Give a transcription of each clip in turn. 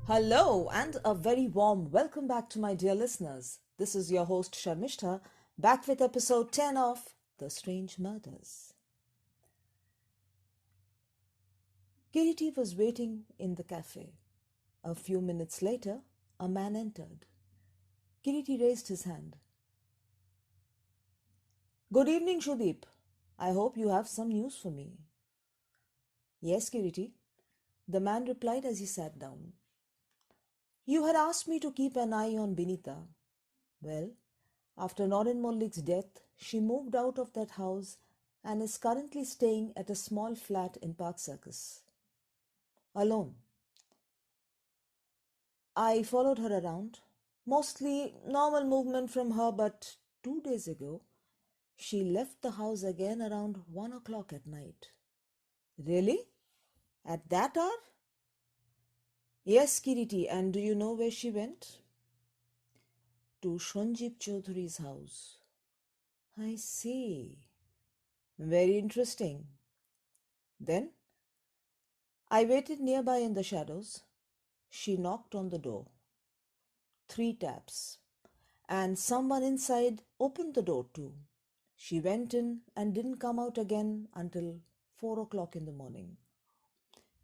Hello and a very warm welcome back to my dear listeners. This is your host Sharmishta back with episode 10 of The Strange Murders. Kiriti was waiting in the cafe. A few minutes later, a man entered. Kiriti raised his hand. Good evening, Shudeep. I hope you have some news for me. Yes, Kiriti. The man replied as he sat down. You had asked me to keep an eye on Binita. Well, after Noreen Mollik's death, she moved out of that house and is currently staying at a small flat in Park Circus. Alone. I followed her around. Mostly normal movement from her, but 2 days ago, she left the house again around 1 o'clock at night. Really? At that hour? Yes, Kiriti, and do you know where she went? To Shonjip Chaudhury's house. I see. Very interesting. Then I waited nearby in the shadows. She knocked on the door. 3 taps. And someone inside opened the door too. She went in and didn't come out again until 4 o'clock in the morning.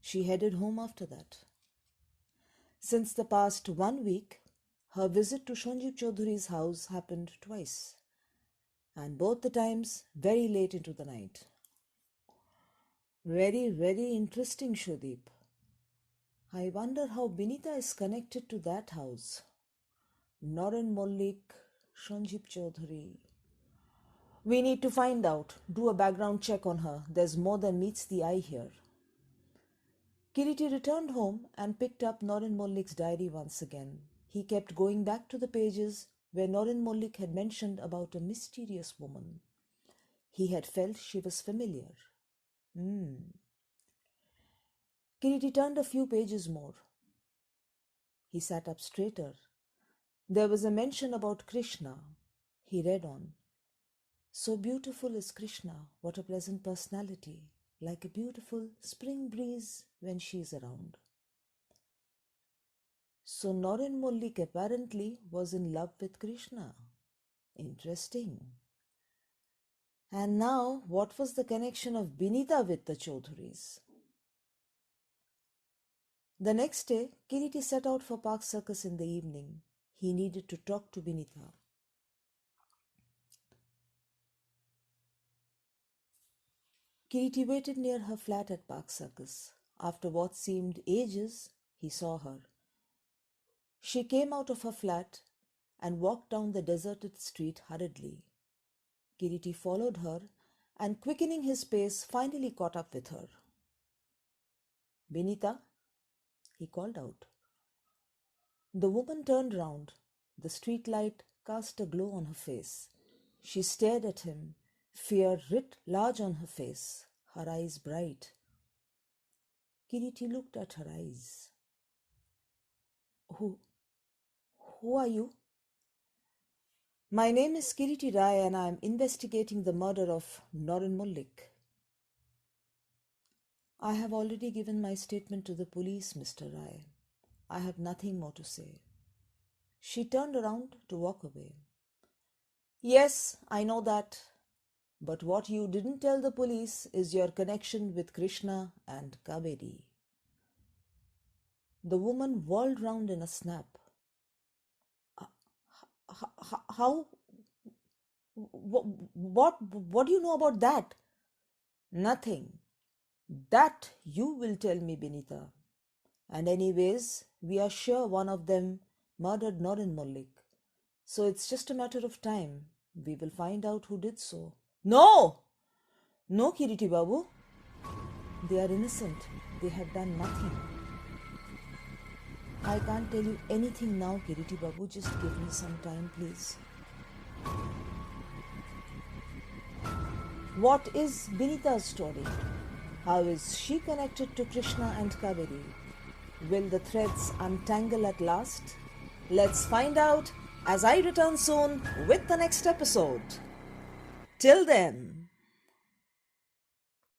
She headed home after that. Since the past 1 week, her visit to Shonjip Chaudhury's house happened twice, and both the times very late into the night. Very, very interesting, Shudeep. I wonder how Binita is connected to that house. Noreen Mollik, Shonjip Chaudhury. We need to find out, do a background check on her. There's more than meets the eye here. Kiriti returned home and picked up Noreen Mollik's diary once again. He kept going back to the pages where Noreen Mollik had mentioned about a mysterious woman. He had felt she was familiar. Kiriti turned a few pages more. He sat up straighter. There was a mention about Krishna. He read on. So beautiful is Krishna, what a pleasant personality, like a beautiful spring breeze when she is around. So Noreen Mollik apparently was in love with Krishna. Interesting. And now, what was the connection of Binita with the Chaudhurys? The next day, Kiriti set out for Park Circus in the evening. He needed to talk to Binita. Kiriti waited near her flat at Park Circus. After what seemed ages, he saw her. She came out of her flat and walked down the deserted street hurriedly. Kiriti followed her and, quickening his pace, finally caught up with her. Binita, he called out. The woman turned round. The street light cast a glow on her face. She stared at him, fear writ large on her face, her eyes bright. Kiriti looked at her eyes. Who are you? My name is Kiriti Rai and I am investigating the murder of Noreen Mollik. I have already given my statement to the police, Mr. Rai. I have nothing more to say. She turned around to walk away. Yes, I know that. But what you didn't tell the police is your connection with Krishna and Kaveri. The woman whirled round in a snap. How? What do you know about that? Nothing. That you will tell me, Binita. And anyways, we are sure one of them murdered Noreen Mollik. So it's just a matter of time. We will find out who did so. No! No, Kiriti Babu. They are innocent. They have done nothing. I can't tell you anything now, Kiriti Babu. Just give me some time, please. What is Binita's story? How is she connected to Krishna and Kaveri? Will the threads untangle at last? Let's find out as I return soon with the next episode. Till then.